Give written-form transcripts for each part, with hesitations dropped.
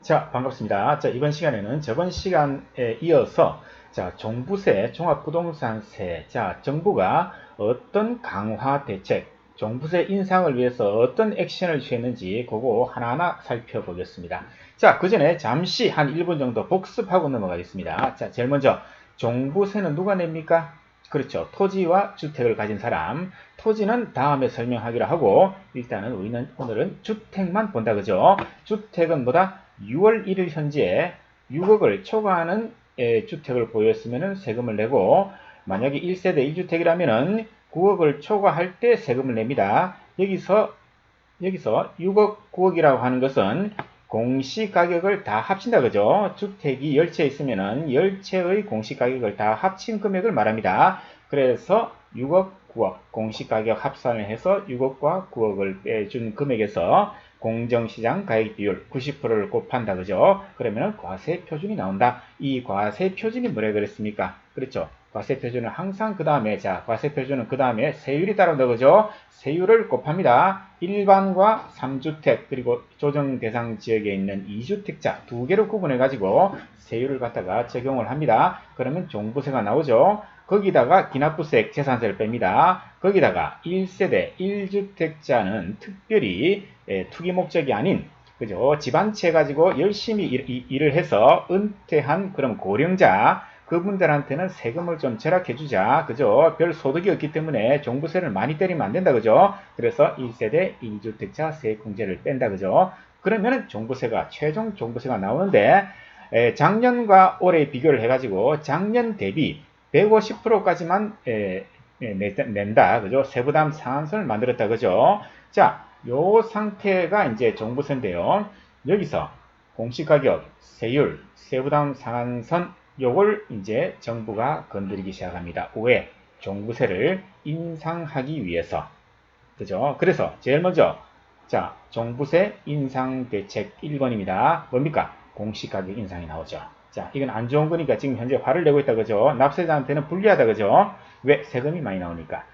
자, 반갑습니다. 자, 이번 시간에는 저번 시간에 이어서 자, 종부세, 종합부동산세, 자, 정부가 어떤 강화 대책, 종부세 인상을 위해서 어떤 액션을 취했는지 그거 하나하나 살펴보겠습니다. 자, 그 전에 잠시 한 1분 정도 복습하고 넘어가겠습니다. 자, 제일 먼저 종부세는 누가 냅니까? 그렇죠. 토지와 주택을 가진 사람. 토지는 다음에 설명하기로 하고 일단은 우리는 오늘은 주택만 본다 그죠? 주택은 뭐다? 6월 1일 현재 6억을 초과하는 주택을 보였으면 세금을 내고 만약에 1세대 1주택이라면 9억을 초과할 때 세금을 냅니다. 여기서 6억 9억이라고 하는 것은 공시가격을 다 합친다 그죠? 주택이 10채 있으면 10채의 공시가격을 다 합친 금액을 말합니다. 그래서 6억 9억 공시가격 합산을 해서 6억과 9억을 빼준 금액에서 공정시장 가격 비율 90%를 곱한다 그죠? 그러면 과세 표준이 나온다. 이 과세 표준이 뭐라 그랬습니까? 그렇죠. 과세 표준은 항상 그 다음에 과세 표준은 그 다음에 세율이 따라온다 그죠? 세율을 곱합니다. 일반과 3주택 그리고 조정 대상 지역에 있는 2주택자 두 개로 구분해 가지고 세율을 갖다가 적용을 합니다. 그러면 종부세가 나오죠. 거기다가 기납부세 재산세를 뺍니다. 거기다가 1세대 1주택자는 특별히 투기 목적이 아닌 그죠? 집안채 가지고 열심히 일을 해서 은퇴한 그런 고령자 그분들한테는 세금을 좀 절약해주자. 그죠? 별 소득이 없기 때문에 종부세를 많이 때리면 안 된다. 그죠? 그래서 1세대 1주택자 세액공제를 뺀다. 그죠? 그러면 종부세가, 최종 종부세가 나오는데, 작년과 올해 비교를 해가지고 작년 대비 150%까지만 낸다. 그죠? 세부담 상한선을 만들었다. 그죠? 자, 요 상태가 이제 종부세인데요. 여기서 공시가격, 세율, 세부담 상한선 요걸 이제 정부가 건드리기 시작합니다. 왜? 종부세를 인상하기 위해서. 그죠? 그래서 제일 먼저 자, 종부세 인상 대책 1번입니다. 뭡니까? 공시가격 인상이 나오죠. 자, 이건 안 좋은 거니까 지금 현재 화를 내고 있다 그죠? 납세자한테는 불리하다 그죠? 왜? 세금이 많이 나오니까.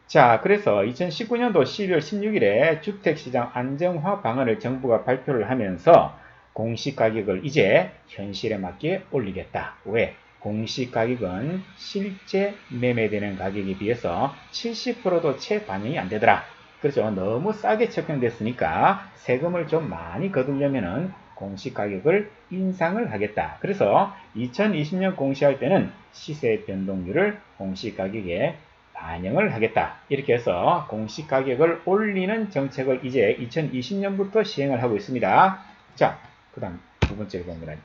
자, 그래서 2019년도 12월 16일에 주택시장 안정화 방안을 정부가 발표를 하면서 공시가격을 이제 현실에 맞게 올리겠다. 왜? 공시가격은 실제 매매되는 가격에 비해서 70%도 채 반영이 안 되더라. 그렇죠. 너무 싸게 책정됐으니까 세금을 좀 많이 거두려면은 공시가격을 인상을 하겠다. 그래서 2020년 공시할 때는 시세 변동률을 공시가격에 반영을 하겠다. 이렇게 해서 공시가격을 올리는 정책을 이제 2020년부터 시행을 하고 있습니다. 자, 그 다음 두 번째로 보면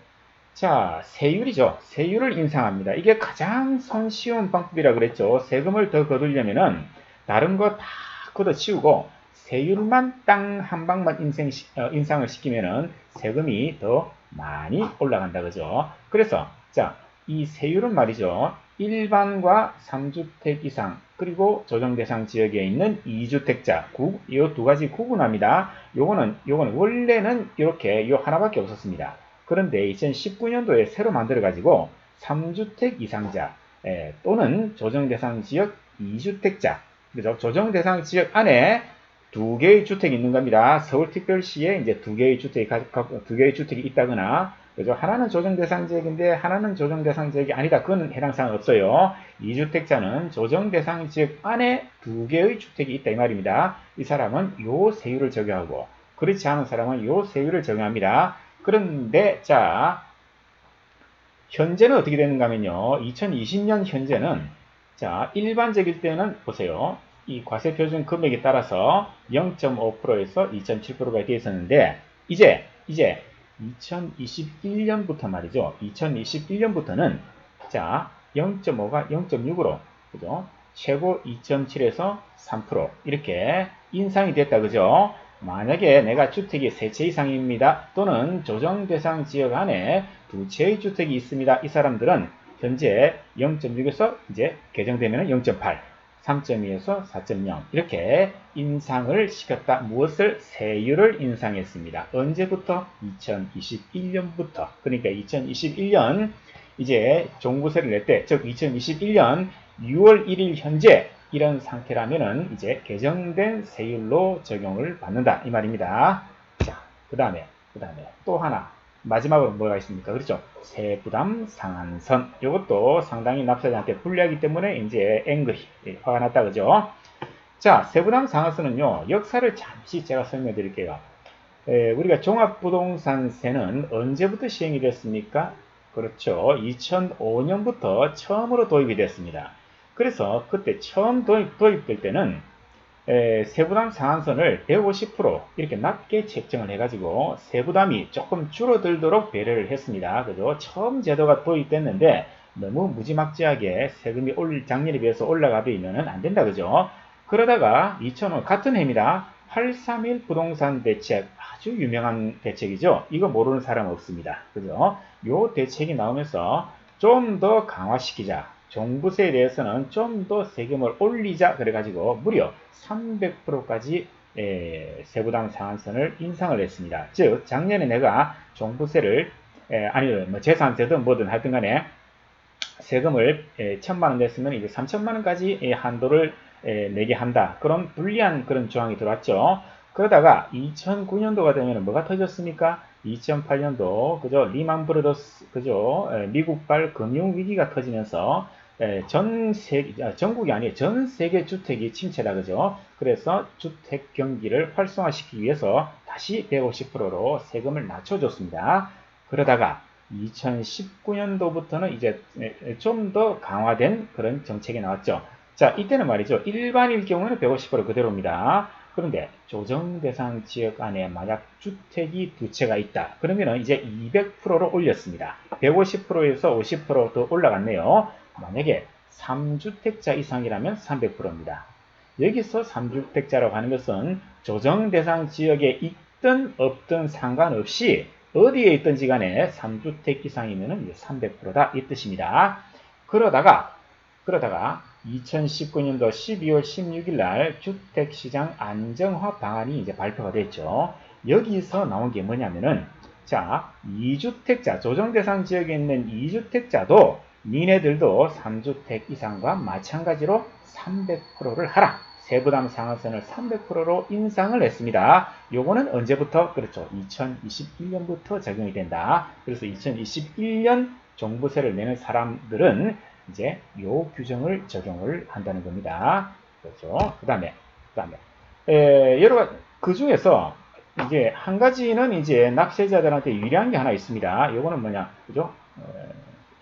자, 세율이죠. 세율을 인상합니다. 이게 가장 손쉬운 방법이라 그랬죠. 세금을 더 거두려면은 다른 거 다 걷어치우고 세율만 땅 한 방만 인상을 시키면은 세금이 더 많이 올라간다 그죠. 그래서 자, 이 세율은 말이죠. 일반과 3주택 이상 그리고 조정대상 지역에 있는 2주택자 이 두 가지 구분합니다. 요거는 원래는 이렇게 요 하나밖에 없었습니다. 그런데 2019년도에 새로 만들어 가지고 3주택 이상자 또는 조정대상 지역 2주택자 그죠? 조정대상 지역 안에 두 개의 주택이 있는 겁니다. 서울특별시에 이제 두 개의 주택이 있다거나 그죠? 하나는 조정대상 지역인데 하나는 조정대상 지역이 아니다. 그건 해당 사항 없어요. 2주택자는 조정대상 지역 안에 두 개의 주택이 있다 이 말입니다. 이 사람은 요 세율을 적용하고 그렇지 않은 사람은 요 세율을 적용합니다. 그런데 자 현재는 어떻게 되는가 하면요. 2020년 현재는 자 일반적일 때는 보세요. 이 과세표준 금액에 따라서 0.5%에서 2.7%가 되어 있었는데 이제 2021년부터 말이죠. 2021년부터는 자 0.5가 0.6으로 그죠? 최고 2.7에서 3% 이렇게 인상이 됐다 그죠? 만약에 내가 주택이 3채 이상입니다. 또는 조정대상 지역 안에 2채의 주택이 있습니다. 이 사람들은 현재 0.6에서 이제 개정되면 0.8 3.2에서 4.0 이렇게 인상을 시켰다. 무엇을? 세율을 인상했습니다. 언제부터? 2021년부터. 그러니까 2021년 이제 종부세를 낼 때, 즉 2021년 6월 1일 현재 이런 상태라면은 이제 개정된 세율로 적용을 받는다 이 말입니다. 자, 그 다음에 또 하나 마지막으로 뭐가 있습니까? 그렇죠. 세부담 상한선. 이것도 상당히 납세자한테 불리하기 때문에 이제 앵글이 화가 났다. 그죠? 자, 세부담 상한선은요, 역사를 잠시 제가 설명해 드릴게요. 우리가 종합부동산세는 언제부터 시행이 됐습니까? 그렇죠. 2005년부터 처음으로 도입이 됐습니다. 그래서 그때 처음 도입될 때는 세부담 상한선을 150% 이렇게 낮게 책정을 해가지고 세부담이 조금 줄어들도록 배려를 했습니다. 그죠? 처음 제도가 도입됐는데 너무 무지막지하게 세금이 작년에 비해서 올라가 버리면 안 된다. 그죠? 그러다가 2005년 같은 해입니다. 831 부동산 대책, 아주 유명한 대책이죠. 이거 모르는 사람 없습니다. 그죠? 요 대책이 나오면서 좀 더 강화시키자. 종부세에 대해서는 좀 더 세금을 올리자. 그래가지고 무려 300%까지 세부담 상한선을 인상을 했습니다. 즉 작년에 내가 종부세를 아니 뭐 재산세든 뭐든 하여튼 간에 세금을 1,000만원 냈으면 이제 3,000만원까지 한도를 내게 한다. 그런 불리한 그런 조항이 들어왔죠. 그러다가 2009년도가 되면 뭐가 터졌습니까? 2008년도 그죠? 리만 브러더스 그죠? 미국발 금융위기가 터지면서 전국이 아니에요. 전 세계 주택이 침체다. 그죠? 그래서 주택 경기를 활성화시키기 위해서 다시 150%로 세금을 낮춰줬습니다. 그러다가 2019년도부터는 이제 좀 더 강화된 그런 정책이 나왔죠. 자, 이때는 말이죠. 일반일 경우는 150% 그대로입니다. 그런데 조정 대상 지역 안에 만약 주택이 두 채가 있다. 그러면 이제 200%로 올렸습니다. 150%에서 50% 더 올라갔네요. 만약에 3주택자 이상이라면 300%입니다. 여기서 3주택자라고 하는 것은 조정 대상 지역에 있든 없든 상관없이 어디에 있든지 간에 3주택 이상이면 300%다 이 뜻입니다. 그러다가 2019년도 12월 16일 날 주택시장 안정화 방안이 이제 발표가 됐죠. 여기서 나온 게 뭐냐면은 자, 2주택자 조정대상 지역에 있는 2주택자도 니네들도 3주택 이상과 마찬가지로 300%를 하라. 세부담 상한선을 300%로 인상을 했습니다. 요거는 언제부터? 그렇죠. 2021년부터 적용이 된다. 그래서 2021년 종부세를 내는 사람들은 이제 요 규정을 적용을 한다는 겁니다. 그렇죠. 그 다음에 그 중에서 이제 한 가지는 이제 납세자들한테 유리한 게 하나 있습니다. 요거는 뭐냐, 그죠?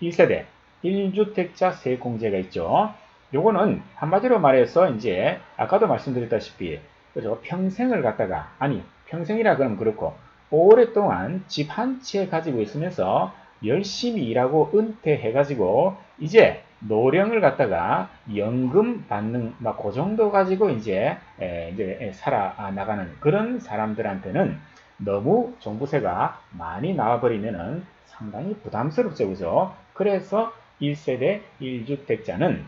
1세대 1주택자 세공제가 있죠. 요거는 한마디로 말해서 이제 아까도 말씀드렸다시피 그죠? 평생을 갖다가 아니 평생이라 그러면 그렇고 오랫동안 집 한 채 가지고 있으면서 열심히 일하고 은퇴해가지고 이제 노령을 갖다가 연금 받는 막 그 정도 가지고 이제 살아나가는 그런 사람들한테는 너무 종부세가 많이 나와버리면은 상당히 부담스럽죠. 그죠? 그래서 1세대 1주택자는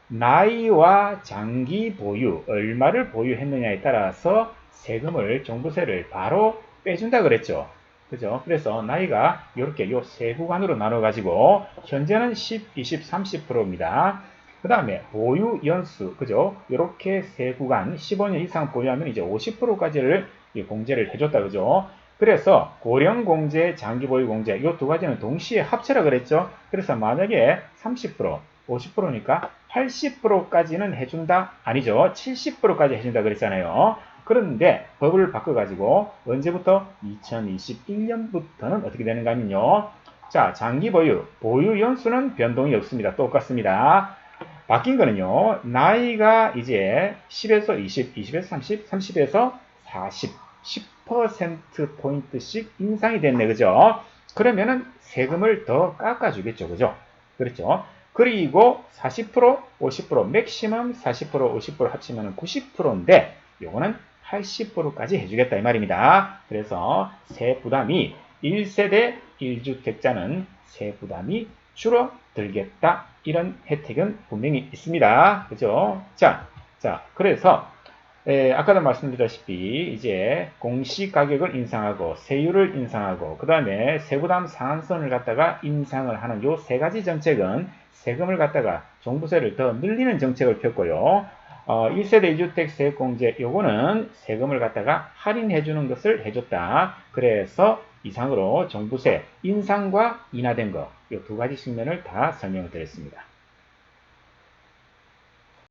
나이와 장기 보유, 얼마를 보유했느냐에 따라서 세금을, 종부세를 바로 빼준다 그랬죠. 그죠? 그래서 나이가 이렇게 요 세 구간으로 나눠가지고 현재는 10, 20, 30%입니다. 그 다음에 보유 연수, 그죠? 이렇게 세 구간 15년 이상 보유하면 이제 50%까지를 공제를 해줬다, 그죠? 그래서 고령공제, 장기보유공제 이 두 가지는 동시에 합쳐라 그랬죠. 그래서 만약에 30%, 50%니까 80%까지는 해준다? 아니죠. 70%까지 해준다 그랬잖아요. 그런데 법을 바꿔가지고 언제부터? 2021년부터는 어떻게 되는가 하면요. 자, 장기 보유 연수는 변동이 없습니다. 똑같습니다. 바뀐 거는요. 나이가 이제 10에서 20, 20에서 30, 30에서 40, 10%포인트씩 인상이 됐네. 그죠? 그러면은 세금을 더 깎아주겠죠. 그죠? 그렇죠? 그리고 40%, 50%, 맥시멈 40%, 50% 합치면 90%인데 요거는 80%까지 해주겠다 이 말입니다. 그래서 세 부담이 1세대 1주택자는 세 부담이 줄어들겠다. 이런 혜택은 분명히 있습니다. 그죠? 자, 그래서 아까도 말씀드렸다시피 이제 공시가격을 인상하고 세율을 인상하고 그 다음에 세부담 상한선을 갖다가 인상을 하는 요 세 가지 정책은 세금을 갖다가 종부세를 더 늘리는 정책을 폈고요. 1세대 1주택 세액공제 요거는 세금을 갖다가 할인해 주는 것을 해줬다. 그래서 이상으로 종부세 인상과 인하된 거, 이 두 가지 측면을 다 설명드렸습니다.